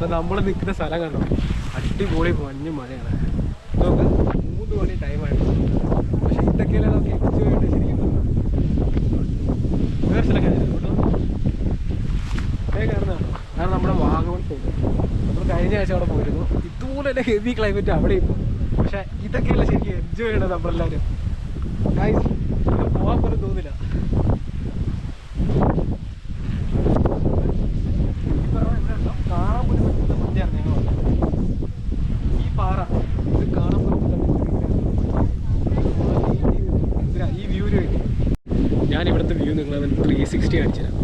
അപ്പോൾ നമ്മൾ നിൽക്കുന്ന സ്ഥലം കണ്ടോ, അടിപൊളി മഞ്ഞ് മഴയാണ്. നമുക്ക് 3 മണി ടൈമായിട്ട്, പക്ഷേ ഇതൊക്കെയല്ലേ നമുക്ക് എൻജോയ് ചെയ്യേണ്ടത് ശരിക്കും. വേറെ സ്ഥലമൊക്കെ കേട്ടോ കാണുന്നതാണോ, അതാണ് നമ്മുടെ വാഗമൺ സൈഡ്. നമ്മൾ കഴിഞ്ഞ ആഴ്ച അവിടെ പോയിരുന്നു. ഇതുപോലെ തന്നെ ഹെവി ക്ലൈമറ്റ് അവിടെ ഇപ്പോൾ, പക്ഷേ ഇതൊക്കെയല്ലേ ശരിക്കും എൻജോയ് ചെയ്യണത് നമ്മളെല്ലാവരും. ഗൈസ് ഇത് പോകാൻ പോലും തോന്നില്ല. കാണാൻ പോലും പറ്റുന്ന മഞ്ഞാണ് ഞങ്ങൾ വന്നത്. ഈ പാറ ഇത് കാണാൻ പോലും എന്തിനാ ഈ വ്യൂവിന് വേണ്ടി ഞാൻ ഇവിടുത്തെ വ്യൂ നിങ്ങളത് 360 കാണിച്ചുതരാം.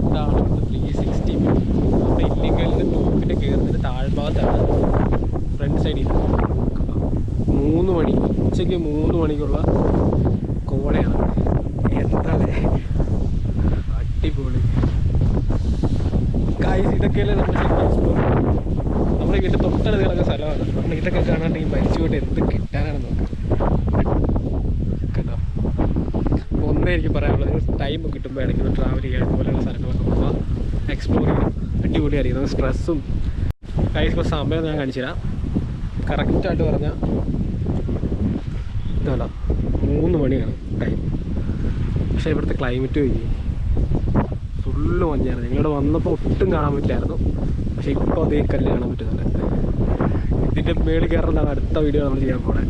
ഇതാണ് ഇവിടുത്തെ 360 വ്യൂ. നമ്മുടെ ഇല്ലിക്കലിൻ്റെ ടോപ്പിൻ്റെ കയറുന്നതിന് താഴ്ഭാഗത്താണ് ഫ്രണ്ട് സൈഡിൽ 3 മണി, ഉച്ചയ്ക്ക് 3 മണിക്കുള്ള കോടയാണ്. എന്താണ് അടിപൊളി ഗൈസ്. ഇതൊക്കെയല്ലേ നമ്മൾ ശരിക്കും എക്സ്പ്ലോർ ചെയ്യുന്നത്. നമ്മുടെ വീട്ടിൽ തൊട്ടടുത്ത് കിടക്കുന്ന സ്ഥലമാണ്. നമ്മൾ ഇതൊക്കെ കാണാണ്ട് ഈ മരിച്ചുകൊണ്ട് എന്ത് കിട്ടാനാണ് നോക്കുക കേട്ടോ. അപ്പോൾ ഒന്നേ എനിക്ക് പറയാനുള്ളത്, ഒരു ടൈം കിട്ടുമ്പോൾ ഇടയ്ക്ക് ട്രാവൽ ചെയ്യുക, ഇതുപോലെയുള്ള സ്ഥലങ്ങളൊക്കെ പോകാം, എക്സ്പ്ലോർ ചെയ്യുക, അടിപൊളിയായിരിക്കും. നമുക്ക് സ്ട്രെസ്സും. ഗൈസ് ഇപ്പോൾ സമയം ഞാൻ കാണിച്ചു തരാം. കറക്റ്റായിട്ട് പറഞ്ഞാൽ ഇതല്ല 3 മണിയാണ് ടൈം. പക്ഷേ ഇവിടുത്തെ ക്ലൈമറ്റ് കഴിഞ്ഞ് ഫുള്ള് മഞ്ഞാണ്. ഞങ്ങളിവിടെ വന്നപ്പോൾ ഒട്ടും കാണാൻ പറ്റില്ലായിരുന്നു, പക്ഷേ ഇപ്പോൾ അതേ കല്ല് കാണാൻ പറ്റുന്നുണ്ട്. ഇതിൻ്റെ മേളിൽ കയറുന്നതാണ് അടുത്ത വീഡിയോ നമ്മൾ ചെയ്യാൻ പോണേ.